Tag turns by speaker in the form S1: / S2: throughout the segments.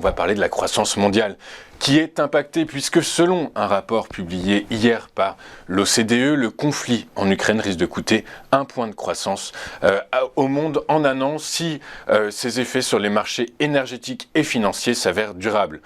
S1: va parler de la croissance mondiale, qui est impactée puisque selon un rapport publié hier par l'OCDE, le conflit en Ukraine risque de coûter 1 point de croissance au monde en un an si ses effets sur les marchés énergétiques et financiers s'avèrent durables.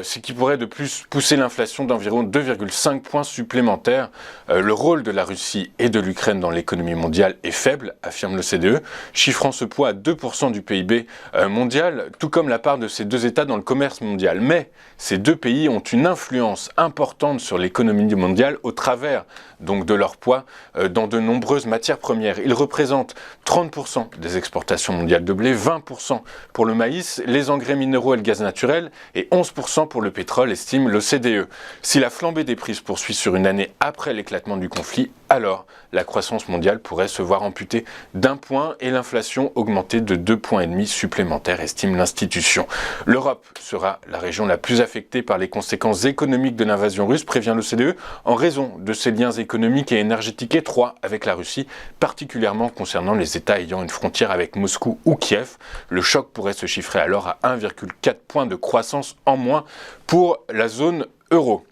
S1: Ce qui pourrait de plus pousser l'inflation d'environ 2,5 points supplémentaires. Le rôle de la Russie et de l'Ukraine dans l'économie mondiale est faible, affirme l'OCDE, chiffrant ce poids à 2% du PIB mondial, tout comme la part de ces deux États dans le commerce mondial. Mais ces deux pays ont une influence importante sur l'économie mondiale au travers donc de leur poids dans de nombreuses matières premières. Ils représentent 30% des exportations mondiales de blé, 20% pour le maïs, les engrais minéraux et le gaz naturel et 11% pour le pétrole, estime l'OCDE. Si la flambée des prix se poursuit sur une année après l'éclatement du conflit, alors la croissance mondiale pourrait se voir amputée d'1 point et l'inflation augmenter de 2,5 points supplémentaires, estime l'institution. L'Europe sera la région la plus affectée par les conséquences économiques de l'invasion russe, prévient l'OCDE, en raison de ses liens économiques et énergétiques étroits avec la Russie, particulièrement concernant les États ayant une frontière avec Moscou ou Kiev. Le choc pourrait se chiffrer alors à 1,4 point de croissance en moins pour la zone euro.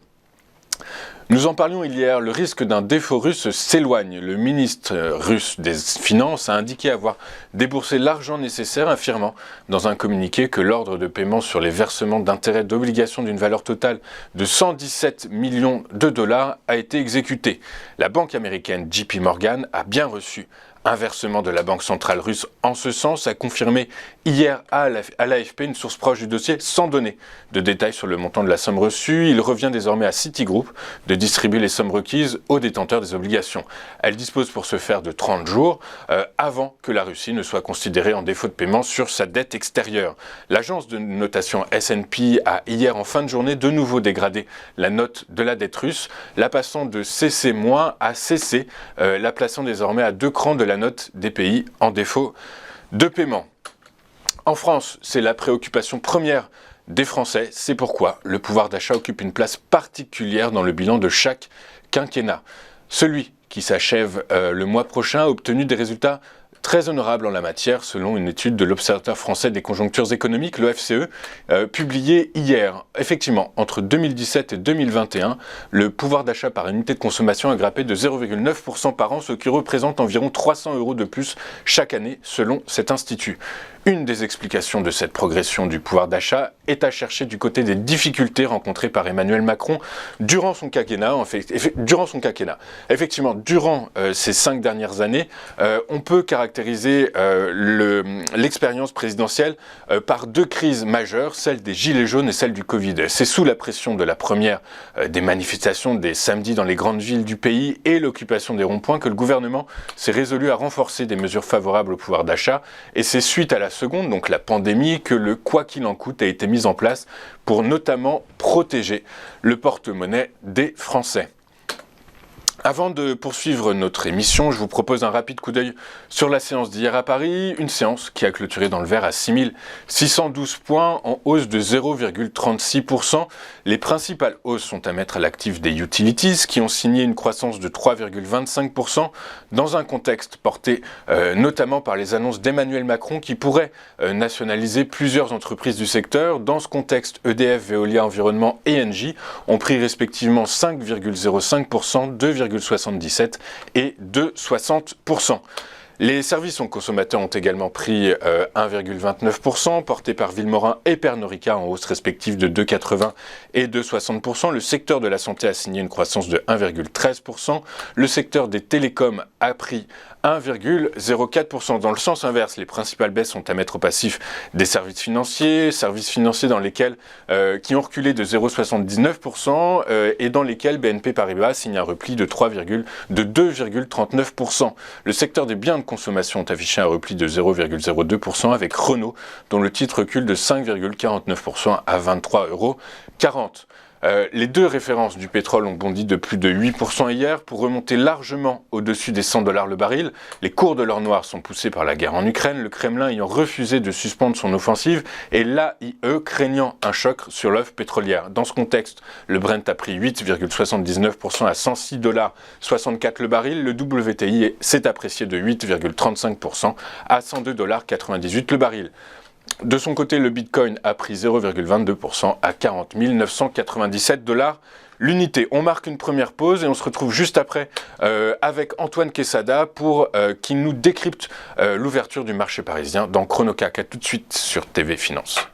S1: Nous en parlions hier, le risque d'un défaut russe s'éloigne. Le ministre russe des Finances a indiqué avoir déboursé l'argent nécessaire, affirmant dans un communiqué que l'ordre de paiement sur les versements d'intérêts d'obligations d'une valeur totale de 117 millions de dollars a été exécuté. La banque américaine JP Morgan a bien reçu un versement de la Banque centrale russe en ce sens, a confirmé hier à l'AFP une source proche du dossier sans donner de détails sur le montant de la somme reçue. Il revient désormais à Citigroup de distribuer les sommes requises aux détenteurs des obligations. Elle dispose pour ce faire de 30 jours avant que la Russie ne soit considérée en défaut de paiement sur sa dette extérieure. L'agence de notation S&P a hier en fin de journée de nouveau dégradé la note de la dette russe, la passant de CC- à CC, la plaçant désormais à 2 crans de la note des pays en défaut de paiement. En France, c'est la préoccupation première des Français. C'est pourquoi le pouvoir d'achat occupe une place particulière dans le bilan de chaque quinquennat. Celui qui s'achève le mois prochain a obtenu des résultats très honorable en la matière, selon une étude de l'Observatoire français des conjonctures économiques, l'OFCE, publiée hier. Effectivement, entre 2017 et 2021, le pouvoir d'achat par unité de consommation a grimpé de 0,9% par an, ce qui représente environ 300 € de plus chaque année, selon cet institut. Une des explications de cette progression du pouvoir d'achat est à chercher du côté des difficultés rencontrées par Emmanuel Macron durant son quinquennat. Effectivement, durant ces 5 dernières années, on peut caractériser l'expérience présidentielle par 2 crises majeures, celle des Gilets jaunes et celle du Covid. C'est sous la pression de la première des manifestations des samedis dans les grandes villes du pays et l'occupation des ronds-points que le gouvernement s'est résolu à renforcer des mesures favorables au pouvoir d'achat. Et c'est suite à la seconde, donc la pandémie, que le « quoi qu'il en coûte » a été mis en place pour notamment protéger le porte-monnaie des Français. Avant de poursuivre notre émission, je vous propose un rapide coup d'œil sur la séance d'hier à Paris, une séance qui a clôturé dans le vert à 6612 points, en hausse de 0,36%. Les principales hausses sont à mettre à l'actif des utilities, qui ont signé une croissance de 3,25%, dans un contexte porté notamment par les annonces d'Emmanuel Macron, qui pourrait nationaliser plusieurs entreprises du secteur. Dans ce contexte, EDF, Veolia Environnement et Engie ont pris respectivement 5,05%, 2,77% et 2,60%. Les services aux consommateurs ont également pris 1,29%, portés par Vilmorin et Pernod Ricard en hausse respective de 2,80 et 2,60%. Le secteur de la santé a signé une croissance de 1,13%. Le secteur des télécoms a pris 1,04%. Dans le sens inverse, les principales baisses sont à mettre au passif des services financiers dans lesquels qui ont reculé de 0,79% et dans lesquels BNP Paribas signe un repli de 2,39%. Le secteur des biens de consommation ont affiché un repli de 0,02% avec Renault, dont le titre recule de 5,49% à 23,40 €. Les 2 références du pétrole ont bondi de plus de 8% hier pour remonter largement au-dessus des 100 $ le baril. Les cours de l'or noir sont poussés par la guerre en Ukraine, le Kremlin ayant refusé de suspendre son offensive et l'AIE craignant un choc sur l'offre pétrolière. Dans ce contexte, le Brent a pris 8,79% à 106,64 $ le baril. Le WTI s'est apprécié de 8,35% à 102,98 $ le baril. De son côté, le Bitcoin a pris 0,22% à 40 997 $ l'unité. On marque une première pause et on se retrouve juste après avec Antoine Quesada pour qu'il nous décrypte l'ouverture du marché parisien dans Chronocac. À tout de suite sur TV Finance.